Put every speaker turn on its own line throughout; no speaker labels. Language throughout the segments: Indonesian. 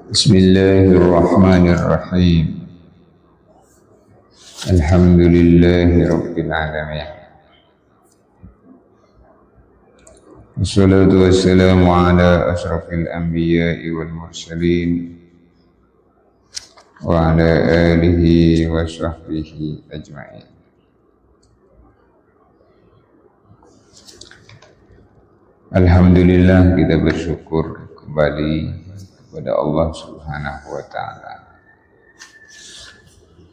Bismillahirrahmanirrahim. Alhamdulillahi rabbil alamin. Wassalatu wassalamu ala ashrafil anbiya'i wal mursalin wa ala alihi wa sahbihi ajma'in. Alhamdulillah, kita bersyukur kembali kepada Allah Subhanahu wa Ta'ala.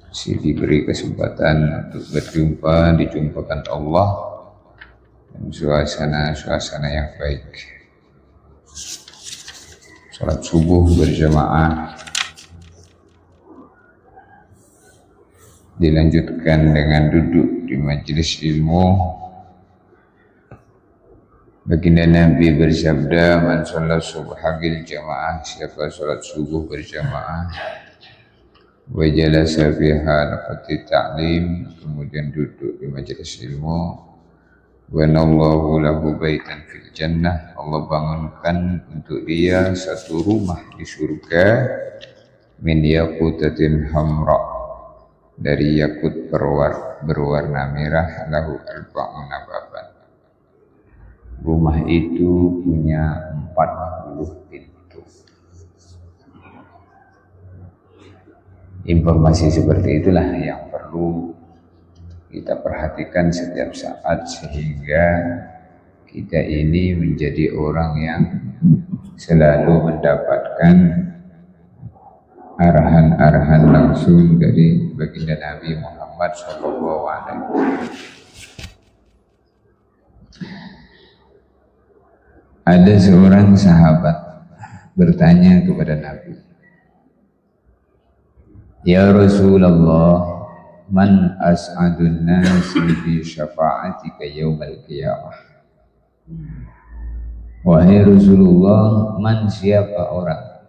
Masih diberi kesempatan untuk berjumpa, dijumpakan Allah dan suasana yang baik. Salat subuh berjamaah dilanjutkan dengan duduk di majelis ilmu. Baginda Nabi bersabda, "Man sholat subha bil jamaah," siapa sholat subuh berjamaah, wa jalasa fi halaqati ta'lim, kemudian duduk di majelis ilmu, wa nallahu lahu baitan fil jannah, Allah bangunkan untuk dia satu rumah di surga, min yaqutatin hamra, dari yakut berwarna merah, lahu arba'una baban. Rumah itu punya 40 pintu. Informasi seperti itulah yang perlu kita perhatikan setiap saat, sehingga kita ini menjadi orang yang selalu mendapatkan arahan-arahan langsung dari baginda Nabi Muhammad SAW. Ada seorang sahabat bertanya kepada Nabi, "Ya Rasulullah, man as'adun nasi bi syafa'atika yaumal qiyamah?" Wahai Rasulullah, man, siapa orang,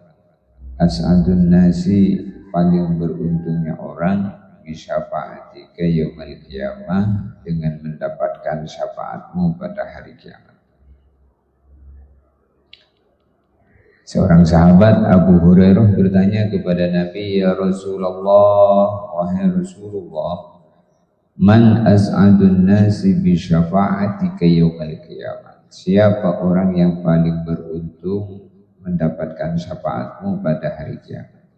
as'adun nasi, paling beruntungnya orang, bi syafa'atika yaumal qiyamah, dengan mendapatkan syafaatmu pada hari kiamat. Seorang sahabat, Abu Hurairah, bertanya kepada Nabi, "Ya Rasulullah, wahai Rasulullah, man as'adun nasi bi syafa'atika yaumal qiyamah?" Siapa orang yang paling beruntung mendapatkan syafaatmu pada hari kiamat?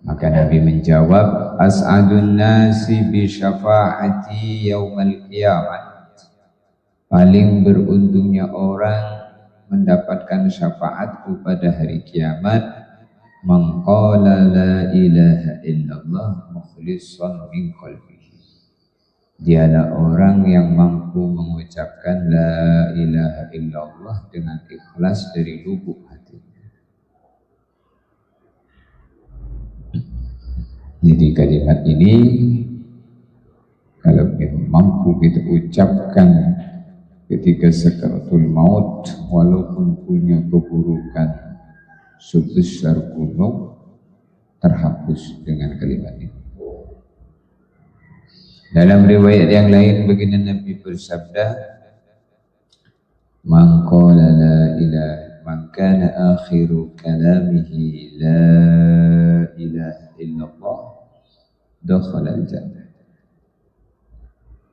Maka Nabi menjawab, "As'adun nasi bi syafa'ati yaumal qiyamah." Paling beruntungnya orang mendapatkan syafaatku pada hari kiamat, man qala la ilaha illallah mukhlishan min qalbihi, dialah orang yang mampu mengucapkan la ilaha illallah dengan ikhlas dari lubuk hatinya. Jadi kalimat ini kalau mampu kita ucapkan ketika sakaratul maut, walaupun punya keburukan sebesar gunung, terhapus dengan kalimat ini. Dalam riwayat yang lain, baginda Nabi bersabda, "Man qala la ilaha, man kana akhiru kalamihi la ilaha illallah, dakhala al-jannah."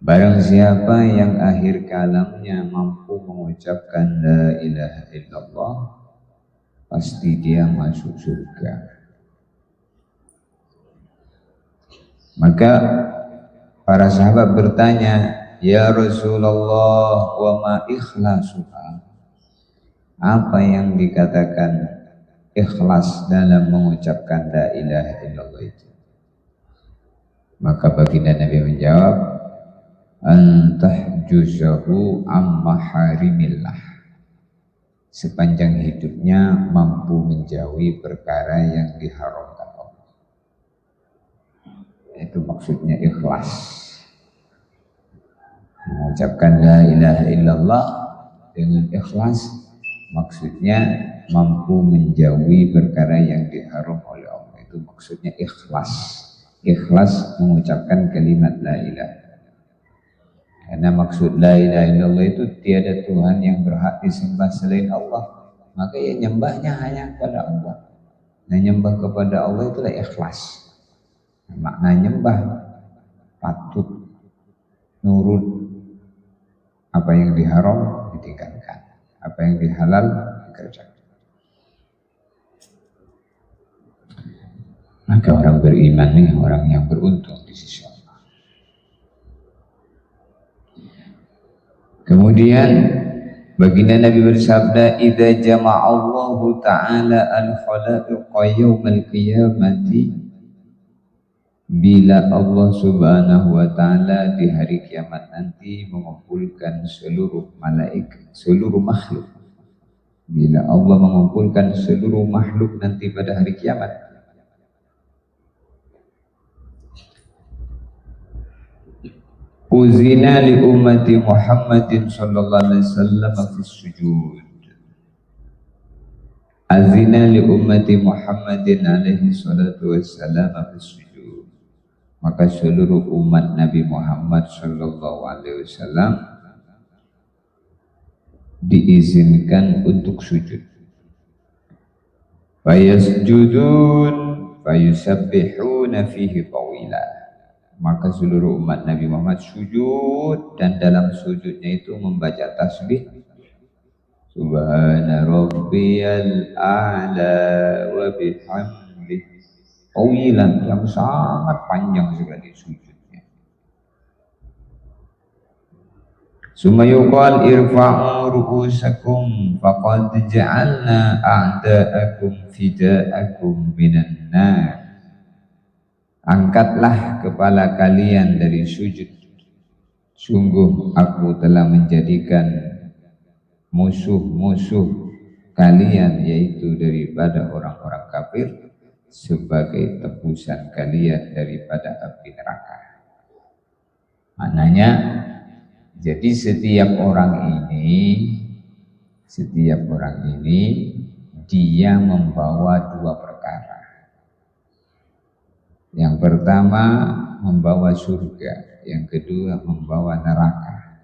Barang siapa yang akhir kalamnya mampu mengucapkan la ilaha illallah, pasti dia masuk surga. Maka para sahabat bertanya, "Ya Rasulullah, wa ma ikhlasuha?" Apa yang dikatakan ikhlas dalam mengucapkan la ilaha illallah itu? Maka baginda Nabi menjawab, "Antahjuzahu amma harimillah." Sepanjang hidupnya mampu menjauhi perkara yang diharamkan Allah. Itu maksudnya ikhlas. Mengucapkan la ilaha illallah dengan ikhlas, maksudnya mampu menjauhi perkara yang diharam oleh Allah. Itu maksudnya ikhlas. Ikhlas mengucapkan kalimat la ilaha. Karena maksud la ilaha illallah itu tiada Tuhan yang berhak disembah selain Allah. maka ya nyembahnya hanya kepada Allah. Nah, nyembah kepada Allah itulah ikhlas. Makna nyembah patut nurut, apa yang diharam ditinggalkan, apa yang dihalal dikerjakan. Maka orang beriman nih orang yang beruntung di sisi Allah. Kemudian baginda Nabi bersabda, "Idza jama'a Allahu ta'ala al-khalaiqa yaumal qiyamati," bila Allah Subhanahu wa taala di hari kiamat nanti mengumpulkan seluruh malaikat, seluruh makhluk. Bila Allah mengumpulkan seluruh makhluk nanti pada hari kiamat, uzina li ummati Muhammadin sallallahu alaihi wasallam fi sujud. Azina li ummati Muhammadin alaihi salatu wassalam fi sujud. Maka seluruh umat Nabi Muhammad sallallahu alaihi wasallam diizinkan untuk sujud. Fayasjudun fayusabbihuna fihi tawila. Maka seluruh umat Nabi Muhammad sujud, dan dalam sujudnya itu membaca tasbih Subhana rabbiyal a'la wa bihamdihi, tawilan, yang sangat panjang sekali sujudnya. Summa yuqal irfa'u ru'usakum faqad ja'alna a'da'akum fida'akum minan nar. Angkatlah kepala kalian dari sujud. Sungguh aku telah menjadikan musuh-musuh kalian, yaitu daripada orang-orang kafir, sebagai tebusan kalian daripada api neraka. Maknanya, jadi setiap orang ini dia membawa dua perkara. Yang pertama membawa surga, yang kedua membawa neraka.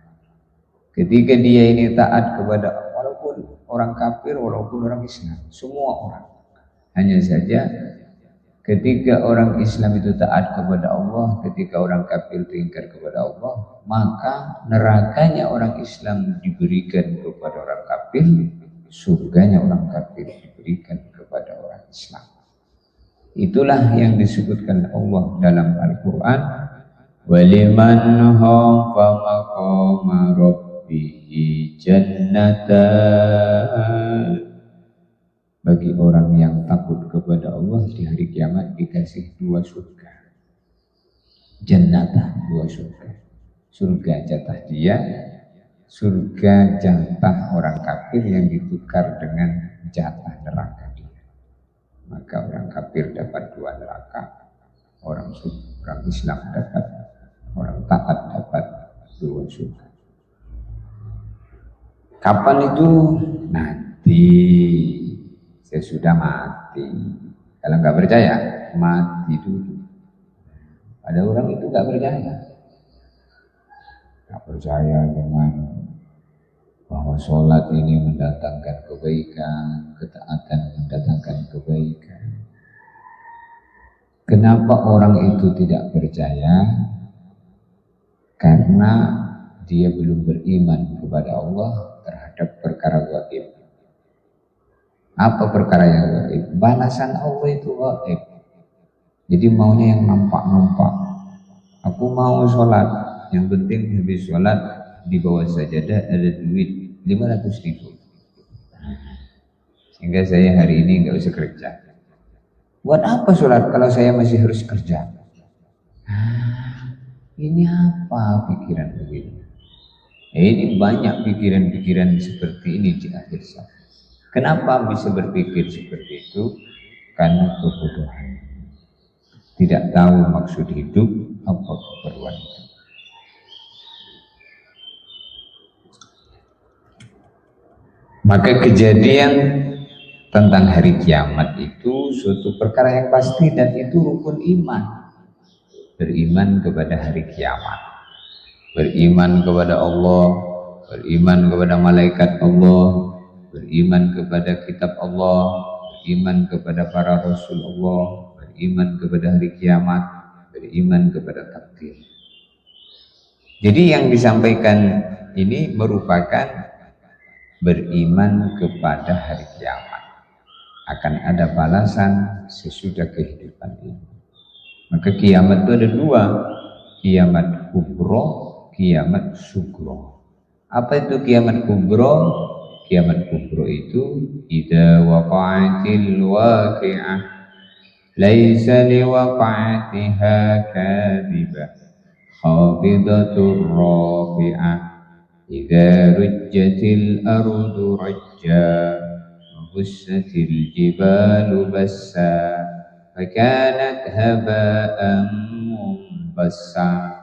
Ketika dia ini taat kepada, walaupun orang kafir, walaupun orang Islam, semua orang. Hanya saja ketika orang Islam itu taat kepada Allah, ketika orang kafir itu ingkar kepada Allah, maka nerakanya orang Islam diberikan kepada orang kafir, surganya orang kafir diberikan kepada orang Islam. Itulah yang disebutkan Allah dalam Al-Quran, waliman khafa maqama rabbih jannatan. Bagi orang yang takut kepada Allah di hari kiamat dikasih dua surga. Jannatan, dua surga. Surga jatah dia, surga jatah orang kafir yang ditukar dengan jatah neraka dia. Maka orang kafir dapat dua neraka, orang Islam dapat, orang taat dapat dua surga. Kapan itu? Nanti sesudah mati. Kalau nggak percaya, mati dulu. Ada orang itu nggak percaya dengan bahwa sholat ini mendatangkan kebaikan, ketaatan mendatangkan kebaikan. Kenapa orang itu tidak percaya? Karena dia belum beriman kepada Allah terhadap perkara gaib. Apa perkara yang gaib? Balasan Allah itu gaib. Jadi maunya yang nampak-nampak. Aku mau sholat, yang penting habis sholat di bawah sajadah ada duit 500.000. Sehingga saya hari ini nggak usah kerja. Buat apa sholat kalau saya masih harus kerja? Ini apa pikiran begitu? Ini banyak pikiran-pikiran seperti ini di akhir zaman. Kenapa bisa berpikir seperti itu? Karena kebodohan. Tidak tahu maksud hidup, apa keperluan hidup. Maka kejadian tentang hari kiamat itu suatu perkara yang pasti, dan itu rukun iman. Beriman kepada hari kiamat, beriman kepada Allah, beriman kepada malaikat Allah, beriman kepada kitab Allah, beriman kepada para rasul Allah, beriman kepada hari kiamat, beriman kepada takdir. Jadi yang disampaikan ini merupakan beriman kepada hari kiamat. Akan ada balasan sesudah kehidupan ini. Maka kiamat itu ada dua, kiamat kubro, kiamat sugro. Apa itu kiamat kubro? Kiamat kubro itu idza waqa'atil waqi'ah laisa liwaqa'atiha kadhibah khafidatur rafi'ah idza rujjatil ardu rajja bussatil jibalu bassa fakanat haba'an munbassa.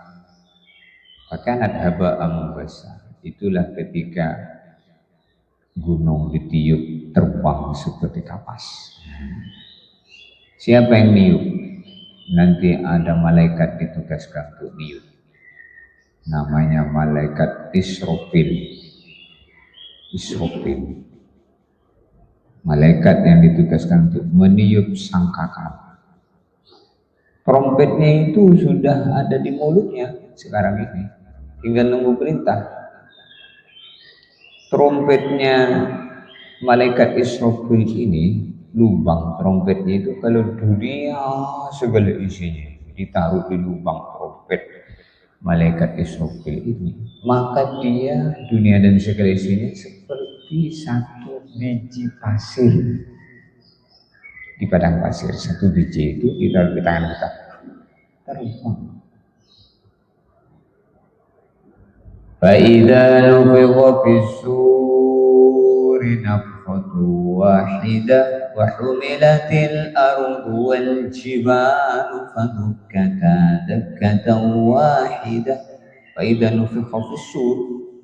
Fakanat haba'an munbassa. Itulah ketika gunung ditiup terbang seperti kapas. Siapa yang niup? Nanti ada malaikat ditugaskan untuk niup. Namanya malaikat Israfil. Israfil. Malaikat yang ditugaskan untuk meniup sangkakala. Trompetnya itu sudah ada di mulutnya sekarang ini. Tinggal nunggu perintah. Trompetnya malaikat Israfil ini, lubang trompetnya itu kalau dunia segala isinya ditaruh di lubang trompet malaikat Israfil ini, maka dia dunia dan segala isinya seperti satu biji pasir di padang pasir. Satu biji itu ditaruh di tangan kita, terbang. فَإِذَا نُفِخَ فِي الصُّورِ نَفْخَةٌ وَاحِدَةٌ وَحُمِلَتِ الْأَرْضُ وَالْجِبَالُ فَدُكَّتَا دَكَّةً وَاحِدَةً فَإِذَا نُفِخَ فِي الصُّورِ,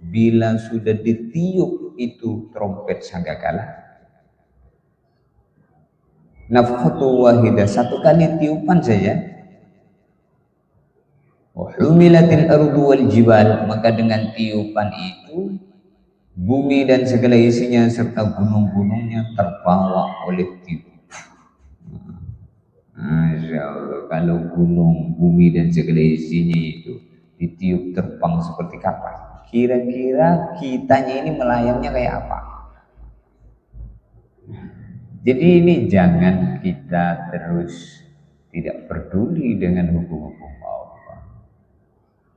bila sudah ditiup itu trompet sangkakala, nafkhatu wahidah, satu kali tiupan saja, humilatil ardu wal jibal, maka dengan tiupan itu bumi dan segala isinya serta gunung-gunungnya terbawa oleh tiup. Masya Allah, kalau gunung, bumi dan segala isinya itu ditiup terbang seperti kapas, kira-kira kitanya ini melayangnya kayak apa? Jadi ini jangan kita terus tidak peduli dengan hukum-hukum Allah.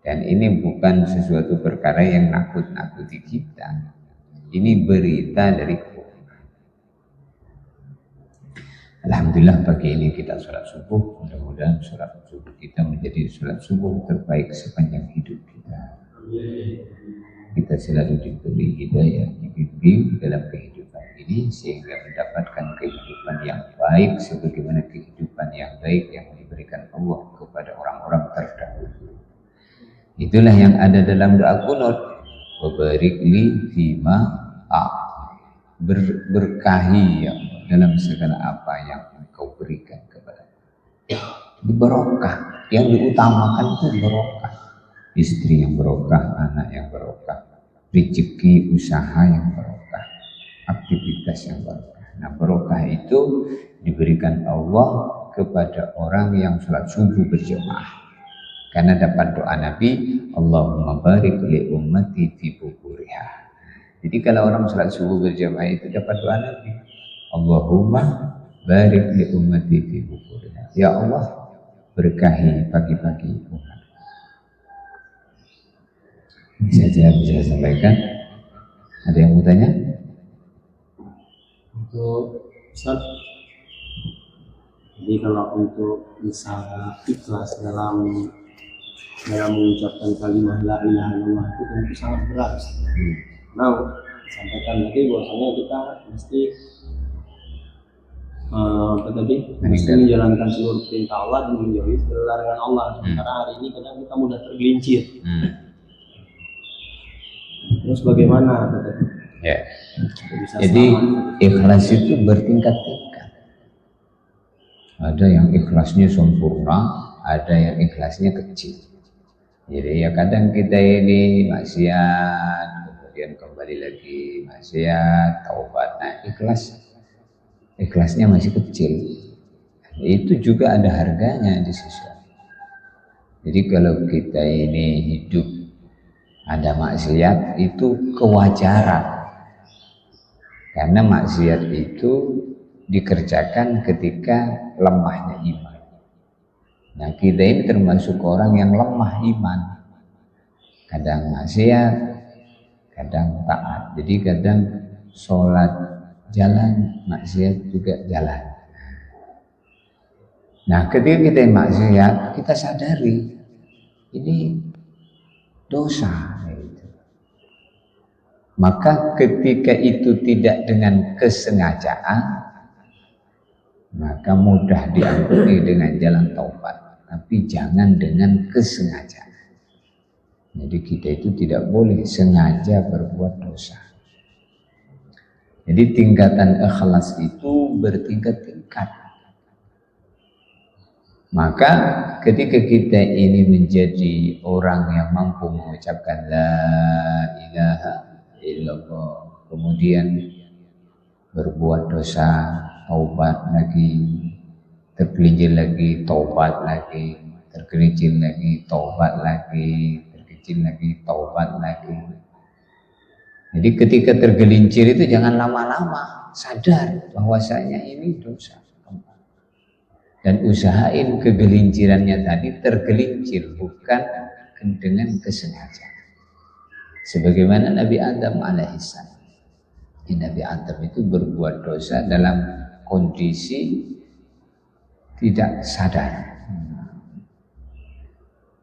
Dan ini bukan sesuatu perkara yang nakut-nakuti kita. Ini berita dari Quran. Alhamdulillah pagi ini kita sholat subuh. Mudah-mudahan sholat subuh kita menjadi sholat subuh terbaik sepanjang hidup kita. Kita selalu diberi hidayah, dibimbing dalam kehidupan ini sehingga mendapatkan kehidupan yang baik sebagaimana kehidupan yang baik yang diberikan Allah kepada orang-orang terdahulu. Itulah yang ada dalam doa kunut. Wabarik li fima berkahi ya dalam segala apa yang engkau berikan kepada. Di barokah, yang diutamakan itu barokah. Istri yang barokah, anak yang barokah, rezeki usaha yang barokah, aktivitas yang barokah. Nah, barokah itu diberikan Allah kepada orang yang sholat subuh berjamaah. Karena dapat doa Nabi, Allahumma barik li ummati fi bukuriha. Jadi kalau orang sholat subuh berjamaah itu dapat doa Nabi, Allahumma barik li ummati fi bukuriha. Ya Allah, berkahi pagi-pagi umat. Ini saja bisa saya sampaikan. Ada yang mau tanya?
Untuk Ustaz, jadi kalau untuk misalnya ikhlas dalam mengucapkan kalimat la ilaha illallah itu tentu sangat berat. Nah, sampaikan tadi bahwasanya kita mesti mesti menjalankan seluruh perintah Allah dan menjauhi larangan Allah. Karena hari ini kadang kita mudah tergelincir. Terus bagaimana?
Ya. Jadi ikhlas itu bertingkat-tingkat. Ada yang ikhlasnya sempurna, ada yang ikhlasnya kecil. Jadi ya kadang kita ini maksiat, kemudian kembali lagi maksiat, taubat. Nah, ikhlasnya masih kecil. Itu juga ada harganya di sisi Allah. Jadi kalau kita ini hidup ada maksiat itu kewajaran. Karena maksiat itu dikerjakan ketika lemahnya iman. Nah, kita ini termasuk orang yang lemah iman. Kadang maksiat, kadang taat. Jadi kadang sholat jalan, maksiat juga jalan. Nah, ketika kita maksiat, kita sadari ini dosa. Maka ketika itu tidak dengan kesengajaan, maka mudah diampuni dengan jalan taubat. Tapi jangan dengan kesengajaan. Jadi kita itu tidak boleh sengaja berbuat dosa. Jadi tingkatan ikhlas itu bertingkat-tingkat. Maka ketika kita ini menjadi orang yang mampu mengucapkan la ilaha illallah, kemudian berbuat dosa, taubat lagi, tergelincir lagi, taubat lagi, tergelincir lagi, taubat lagi, tergelincir lagi, taubat lagi. Jadi ketika tergelincir itu jangan lama-lama, sadar bahwasanya ini dosa. Dan usahain kegelincirannya tadi tergelincir, bukan dengan kesengajaan. Sebagaimana Nabi Adam alaihissalam. Nabi Adam itu berbuat dosa dalam kondisi tidak sadar.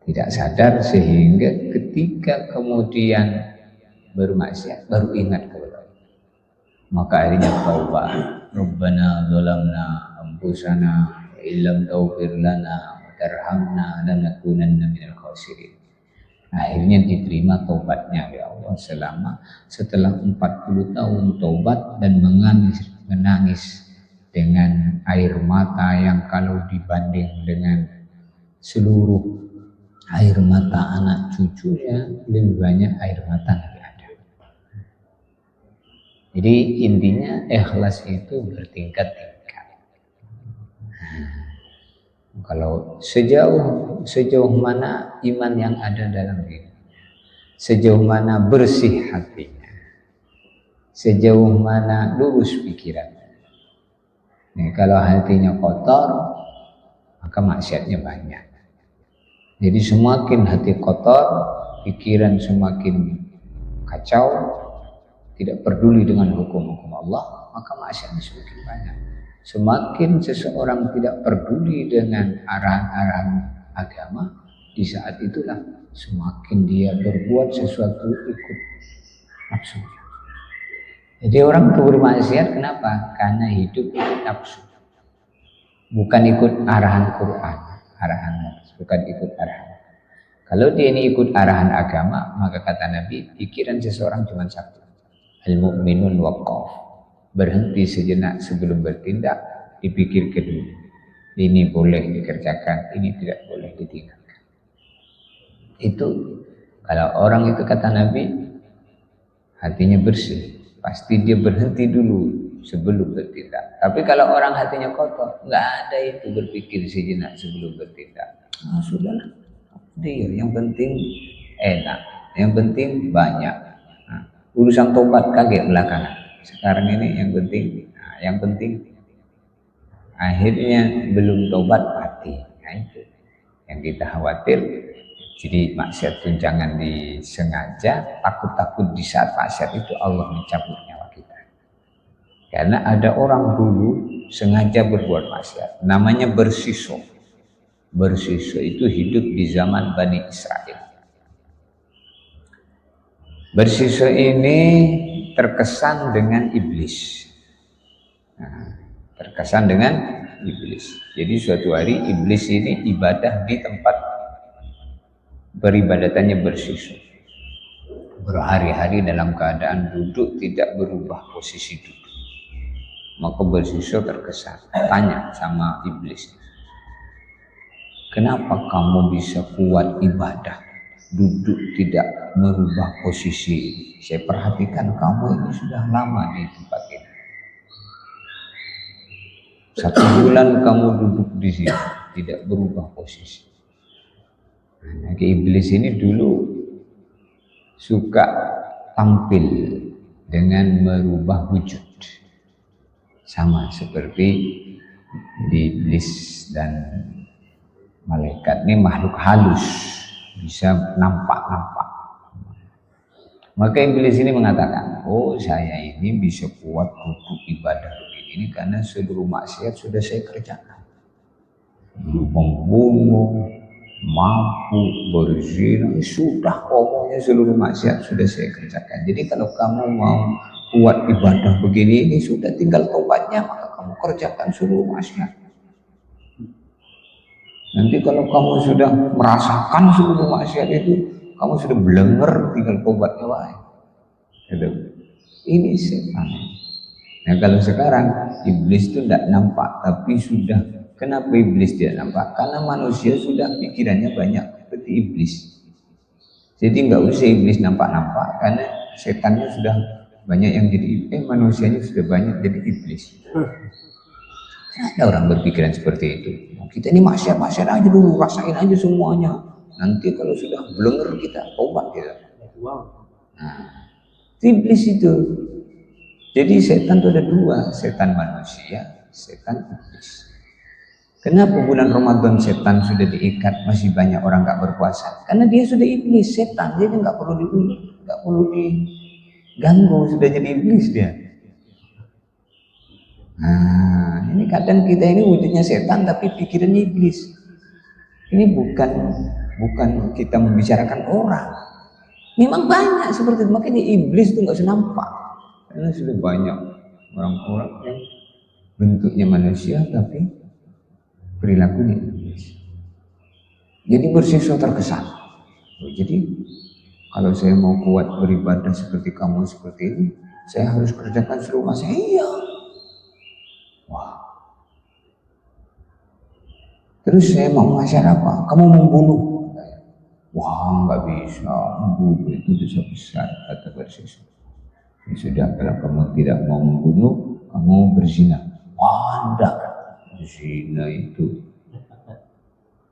Tidak sadar sehingga ketika kemudian bermaksiat baru ingat kepada Allah. Maka akhirnya taubat. Rabbana zalamna anfusana illam taghfir lana wa tarhamna lanakunanna minal khasirin. Akhirnya diterima taubatnya oleh Allah setelah 40 tahun taubat dan menangis dengan air mata yang kalau dibanding dengan seluruh air mata anak cucunya lebih banyak air mata Nabi Adam. Jadi intinya ikhlas itu bertingkat-tingkat. Kalau sejauh mana iman yang ada dalam diri, sejauh mana bersih hatinya, sejauh mana lurus pikirannya. Nah, kalau hatinya kotor, maka maksiatnya banyak. Jadi semakin hati kotor, pikiran semakin kacau, tidak peduli dengan hukum-hukum Allah, maka maksiatnya semakin banyak. Semakin seseorang tidak peduli dengan arahan-arahan agama, di saat itulah semakin dia berbuat sesuatu ikut nafsu. Jadi orang itu bermaksiat kenapa? Karena hidup ikut nafsu. Bukan ikut arahan Quran, bukan ikut arahan. Kalau dia ini ikut arahan agama, maka kata Nabi, pikiran seseorang cuma satu. Al-mu'minun waqaf. Berhenti sejenak sebelum bertindak, dipikir kedua. Ini boleh dikerjakan, ini tidak boleh ditinggalkan. Itu kalau orang itu kata Nabi, hatinya bersih, pasti dia berhenti dulu sebelum bertindak. Tapi kalau orang hatinya kotor, nggak ada itu berpikir sejenak sebelum bertindak. Ah, sudahlah, dia yang penting enak, yang penting banyak. Nah, urusan tobat kaget belakangan. Sekarang ini yang penting akhirnya belum tobat mati. Nah, itu yang kita khawatir. Jadi maksiat itu jangan disengaja, takut-takut di saat maksiat itu Allah mencabut nyawa kita. Karena ada orang dulu sengaja berbuat maksiat, namanya Bersiso. Bersiso itu hidup di zaman Bani Israel. Bersiso ini terkesan dengan iblis. Nah, terkesan dengan iblis. Jadi suatu hari iblis ini ibadah di tempat beribadatannya Bersiso. Berhari-hari dalam keadaan duduk, tidak berubah posisi duduk. Maka Bersiso terkesan, tanya sama iblis, kenapa kamu bisa kuat ibadah duduk tidak merubah posisi. Saya perhatikan kamu ini sudah lama di tempat ini. 1 bulan kamu duduk di sini tidak berubah posisi. Nah, iblis ini dulu suka tampil dengan merubah wujud, sama seperti iblis dan malaikat ini makhluk halus, bisa nampak-nampak. Maka iblis ini mengatakan, oh saya ini bisa kuat duduk ibadah begini karena seluruh maksiat sudah saya kerjakan. Membunuh, mabuk, berzina, sudah pokoknya seluruh maksiat sudah saya kerjakan. Jadi kalau kamu mau kuat ibadah begini, ini sudah tinggal tobatnya, maka kamu kerjakan seluruh maksiat. Nanti kalau kamu sudah merasakan seluruh maksiat itu, kamu sudah belenger, tinggal tobatnya wae. Ini setan. Nah kalau sekarang iblis itu tidak nampak, tapi sudah. Kenapa iblis tidak nampak? Karena manusia sudah pikirannya banyak seperti iblis. Jadi nggak usah iblis nampak-nampak, karena setannya sudah banyak yang jadi manusianya sudah banyak jadi iblis. Ada orang berpikiran seperti itu. Kita ini maksiat aja dulu, rasain aja semuanya. Nanti kalau sudah belenger kita tobat kita. Nah, iblis itu. Jadi setan itu ada 2, setan manusia, setan iblis. Kenapa bulan Ramadan setan sudah diikat, masih banyak orang nggak berpuasa? Karena dia sudah iblis, setan, dia nggak perlu diganggu, sudah jadi iblis dia. Nah, ini kadang kita ini wujudnya setan tapi pikirannya iblis. Ini bukan kita membicarakan orang. Memang banyak seperti itu, makanya iblis itu nggak usah nampak. Karena sudah banyak orang-orang yang bentuknya manusia tapi perilakunya iblis. Jadi bersiswa terkesan. Jadi kalau saya mau kuat beribadah seperti kamu seperti ini, saya harus kerjakan seluruh masa. Iya. Wah. Terus saya mau ngasih apa? Kamu membunuh. Wah, nggak bisa. Membunuh itu dosa besar, kata bersiswa. Ya sudah, kalau kamu tidak mau membunuh, kamu berzina. Wah, enggak. Zina itu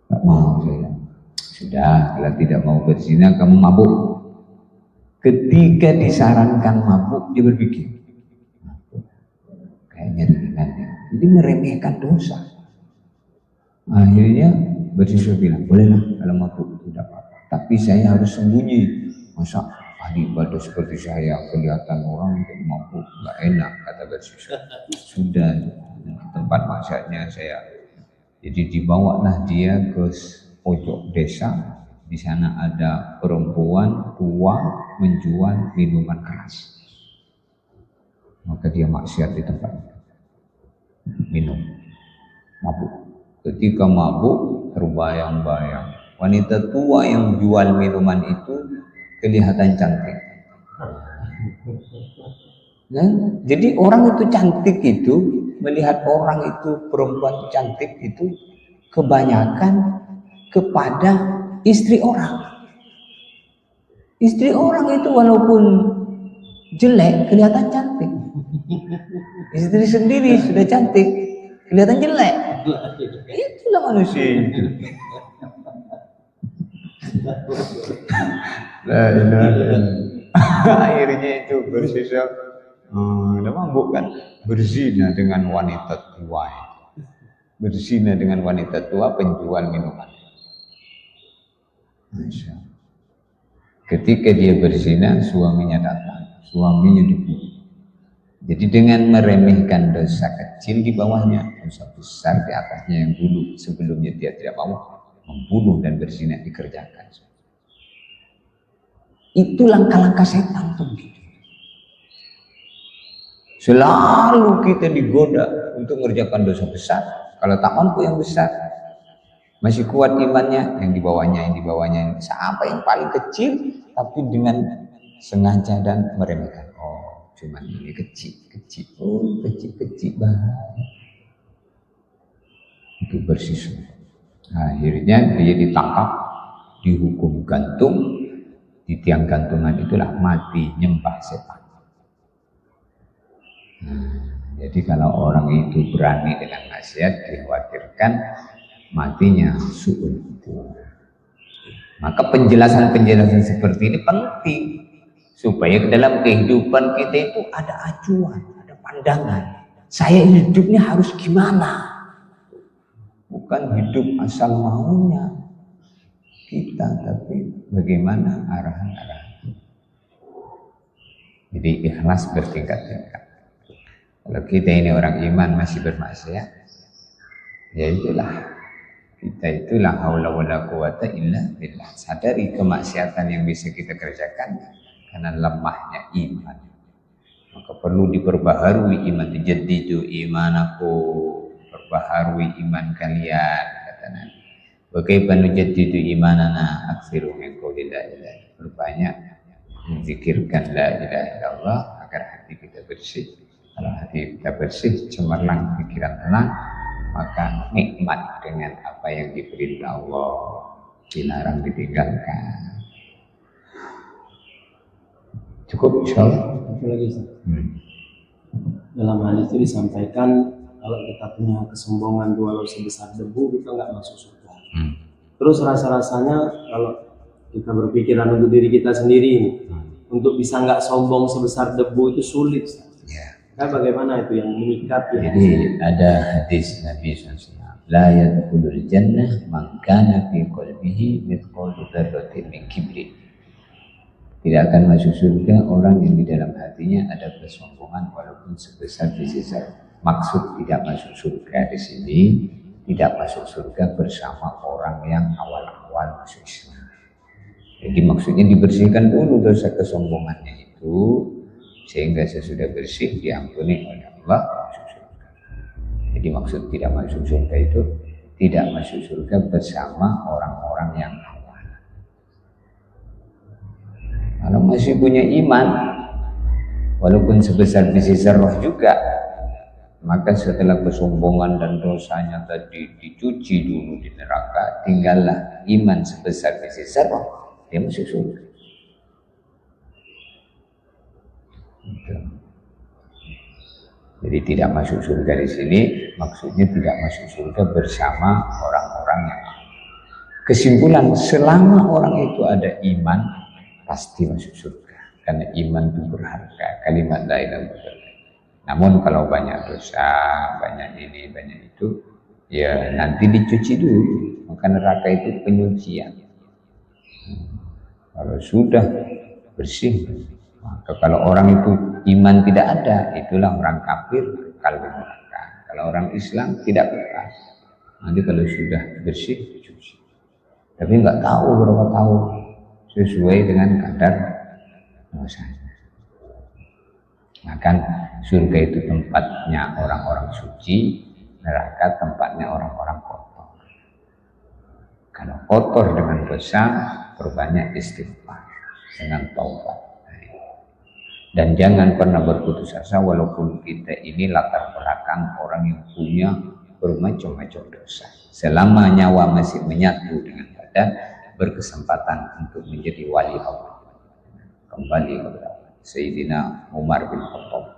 tak mau saya. Sudah, kalau tidak mau berzina kamu mabuk. Ketika disarankan mabuk, dia berpikir kayaknya ringan ya. Jadi meremehkan dosa. Akhirnya bersiswa bilang, bolehlah kalau mabuk itu tidak apa-apa, tapi saya harus sembunyi. Masa ahli ibadah seperti saya kelihatan orang untuk mabuk, nggak enak, kata bersiswa. Sudah, tempat maksiatnya saya. Jadi dibawalah dia ke pojok desa. Di sana ada perempuan tua menjual minuman keras. Maka dia maksiat di tempat minum, mabuk. Ketika mabuk terbayang-bayang wanita tua yang jual minuman itu kelihatan cantik. Nah, jadi orang itu cantik itu, melihat orang itu perempuan cantik itu kebanyakan kepada istri orang. Istri orang itu walaupun jelek kelihatan cantik. Istri sendiri sudah cantik kelihatan jelek. Itulah manusia itu. Nah, akhirnya itu bersisa. Udah mabuk kan, berzina dengan wanita tua, berzina dengan wanita tua penjual minuman. Ketika dia berzina, suaminya datang, suaminya dibunuh. Jadi dengan meremehkan dosa kecil di bawahnya, dosa besar di atasnya yang dulu sebelumnya dia tidak mau membunuh dan berzina dikerjakan. Itu langkah-langkah setan tuh. Selalu kita digoda untuk mengerjakan dosa besar. Kalau tak mampu yang besar, masih kuat imannya, yang di bawahnya, sampai yang paling kecil, tapi dengan sengaja dan meremehkan. Oh, cuman ini kecil, oh kecil bahaya. Itu bersiswa. Akhirnya dia ditangkap, dihukum gantung, di tiang gantungan itulah mati nyembah setan. Jadi kalau orang itu berani dengan maksiat, dikhawatirkan matinya su'ul hidup. Maka penjelasan-penjelasan seperti ini penting supaya dalam kehidupan kita itu ada acuan, ada pandangan. Saya hidupnya harus gimana? Bukan hidup asal maunya kita, tapi bagaimana arahan-arahan. Jadi ikhlas bertingkat-tingkat. Kalau kita ini orang iman masih bermaksiat, ya itulah kita itulah haula wala quwata illa billah. Sadari kemaksiatan yang bisa kita kerjakan karena lemahnya iman. Maka perlu diperbaharui iman, dijaddidu imanaku, perbaharui iman kalian, kata Nabi. Bagaimana nujaddidu imanana aksiru min qouli la ilaha. Berbanyak menzikirkan la ilaha illallah agar hati kita bersih. Kalau hati kita bersih, cemerlang, pikiran tenang, maka nikmat dengan apa yang diperintah Allah, dilarang ditinggalkan. Cukup insyaallah.
Lagi, dalam hal itu disampaikan kalau kita punya kesombongan walau sebesar debu kita nggak masuk surga. Terus rasa-rasanya kalau kita berpikiran untuk diri kita sendiri, untuk bisa nggak sombong sebesar debu itu sulit. Nah, bagaimana itu yang mengikat?
Jadi ada hadis Nabi SAW, la yadkhulul jannah man kana fi qalbihi mithqalu dzarratin min kibrin. Tidak akan masuk surga orang yang di dalam hatinya ada kesombongan walaupun sebesar biji zarah. Maksud tidak masuk surga di sini, tidak masuk surga bersama orang yang awal-awal masuk Islam. Jadi maksudnya dibersihkan dulu dosa kesombongannya itu, sehingga sesudah bersih diampuni oleh Allah masuk surga. Jadi maksud tidak masuk surga itu tidak masuk surga bersama orang-orang yang awal. Kalau masih punya iman, walaupun sebesar biji zarah juga, maka setelah kesombongan dan dosanya tadi dicuci dulu di neraka, tinggallah iman sebesar biji zarah, dia masuk surga. Jadi tidak masuk surga di sini maksudnya tidak masuk surga bersama orang-orang yang. Kesimpulan, selama orang itu ada iman pasti masuk surga karena iman itu berharga, kalimat la ilaha illallah. Namun kalau banyak dosa, banyak ini, banyak itu, ya nanti dicuci dulu. Maka neraka itu penyucian. Kalau sudah bersih, maka kalau orang itu iman tidak ada, itulah orang kafir, kalau neraka. Kalau orang Islam tidak kekal. Nanti kalau sudah bersih dicuci. Tapi nggak tahu berapa tahun sesuai dengan kadar dosanya. Maka surga itu tempatnya orang-orang suci, neraka tempatnya orang-orang kotor. Kalau kotor dengan dosa, perbanyak istighfar dengan taubat. Dan jangan pernah berputus asa walaupun kita ini latar belakang orang yang punya bermacam-macam dosa. Selama nyawa masih menyatu dengan badan, berkesempatan untuk menjadi wali Allah. Kembali kepada Sayyidina Umar bin Khattab.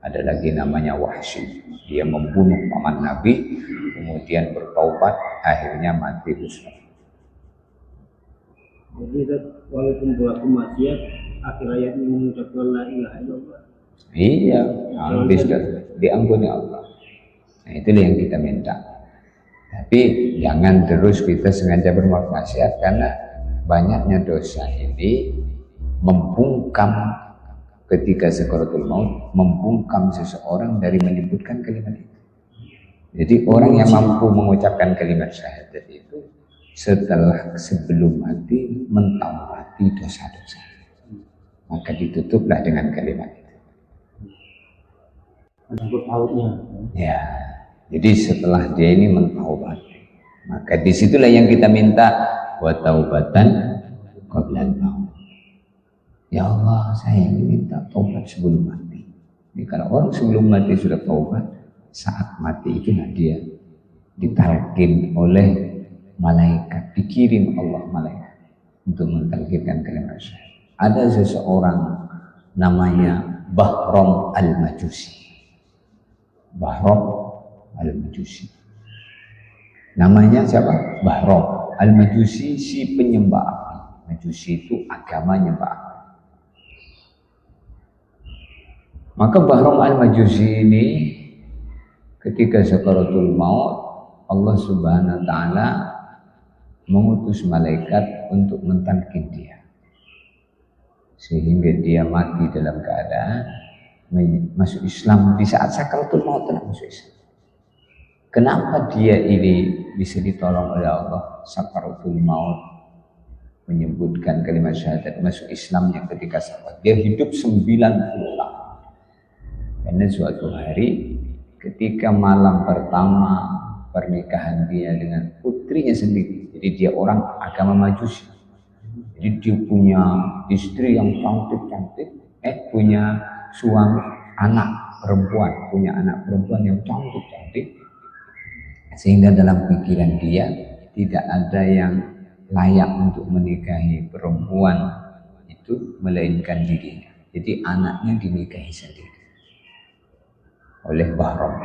Ada lagi namanya Wahsy. Dia membunuh paman Nabi, kemudian bertaubat, akhirnya mati dusta.
Jadi walaupun pelaku maksiat, akhir ayatnya mengucapkan la ilaha illallah.
Iya, habis diampuni Allah. Nah, itulah yang kita minta. Tapi jangan terus kita sengaja bermaksiat karena banyaknya dosa ini membungkam ketika sakaratul maut, membungkam seseorang dari menyebutkan kalimat itu. Jadi orang yang mampu mengucapkan kalimat syahadat itu sebelum mati mentaubati dosa-dosa, maka ditutuplah dengan kalimat itu.
Menyebut pautnya.
Ya. Jadi setelah dia ini mentaubat, maka disitulah yang kita minta, wa taubatan qablan maut. Ya Allah, saya ingin minta taubat sebelum mati. Jadi kalau orang sebelum mati sudah taubat, saat mati itulah dia ditalkin oleh malaikat, dikirim Allah malaikat untuk mentalkinkan kalimat syahadat. Ada seseorang namanya Bahram al-Majusi. Bahram al-Majusi. Namanya siapa? Bahram al-Majusi, si penyembah api. Majusi itu agama nyembah api. Maka Bahram al-Majusi ini ketika sakaratul maut, Allah Subhanahu wa taala mengutus malaikat untuk mentalkin dia, sehingga dia mati dalam keadaan masuk Islam di saat sakaratul maut telah masuk Islam. Kenapa dia ini bisa ditolong oleh Allah sakaratul maut menyebutkan kalimat syahadat masuk Islamnya ketika sahabat? Dia hidup 90 tahun. Karena suatu hari ketika malam pertama pernikahan dia dengan putrinya sendiri, jadi dia orang agama Majusi, jadi dia punya istri yang cantik-cantik, punya suami anak perempuan yang cantik-cantik, sehingga dalam pikiran dia tidak ada yang layak untuk menikahi perempuan itu melainkan dirinya. Jadi anaknya dinikahi sendiri oleh Bahram.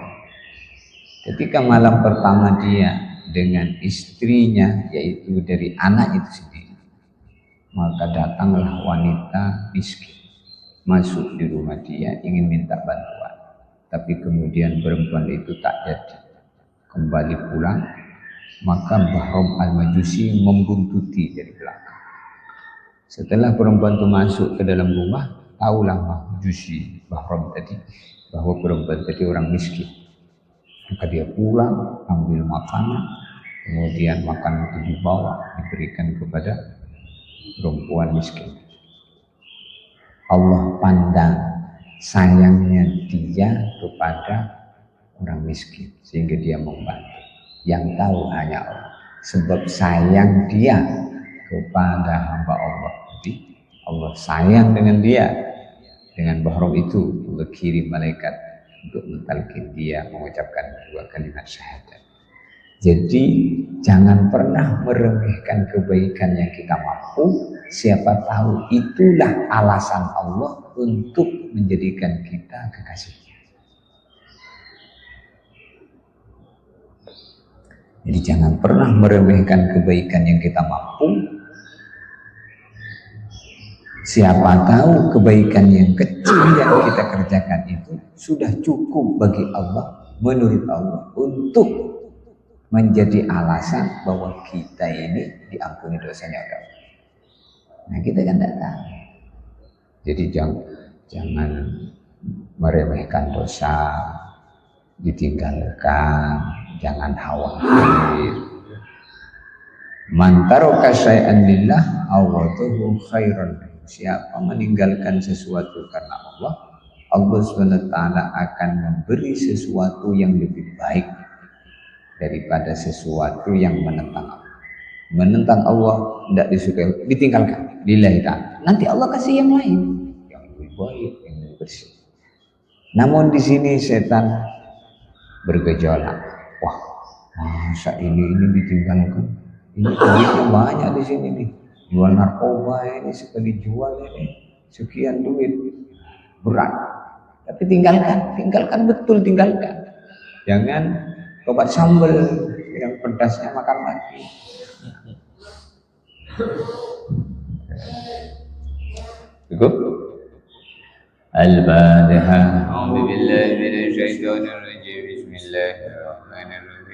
Ketika malam pertama dia dengan istrinya, yaitu dari anak itu sendiri, maka datanglah wanita miskin masuk di rumah dia ingin minta bantuan, tapi kemudian perempuan itu tak jadi kembali pulang. Maka Bahram al-Majusi membuntuti dari belakang. Setelah perempuan itu masuk ke dalam rumah, tahulah Majusi Bahram tadi bahwa perempuan tadi orang miskin. Maka dia pulang ambil makanan, kemudian makanan itu dibawa diberikan kepada perempuan miskin. Allah pandang sayangnya dia kepada orang miskin sehingga dia membantu. Yang tahu hanya Allah, sebab sayang dia kepada hamba Allah. Jadi Allah sayang dengan dia, dengan Bahram itu Allah kirim malaikat untuk mentalkin dia mengucapkan dua kalimat syahadat. Jadi jangan pernah meremehkan kebaikan yang kita mampu. Siapa tahu itulah alasan Allah untuk menjadikan kita kekasihnya. Jadi jangan pernah meremehkan kebaikan yang kita mampu. Siapa tahu kebaikan yang kecil yang kita kerjakan itu sudah cukup bagi Allah, menurut Allah, untuk menjadi alasan bahwa kita ini diampuni dosanya oleh Allah. Nah kita kan tidak tahu. Jadi jangan meremehkan dosa, ditinggalkan, jangan khawatir. Man taraka syai'an lillah awadahu khairan. Siapa meninggalkan sesuatu karena Allah, Allah SWT akan memberi sesuatu yang lebih baik daripada sesuatu yang menentang Allah. Menentang Allah tidak disukai, ditinggalkan lillahi ta'ala. Nanti Allah kasih yang lain yang lebih baik, yang lebih bersih. Namun di sini setan bergejolak. Wah, masa ini ditinggalkan? Ini duitnya banyak di sini nih. Jual narkoba ini, sekali jual ini sekian duit, berat. Tapi tinggalkan betul, tinggalkan. Jangan obat sambal yang pedasnya makan lagi. Cukup? Al-Fatihah. A'udzu billahi minasy syaithanir rajim. Bismillahirrahmanirrahim.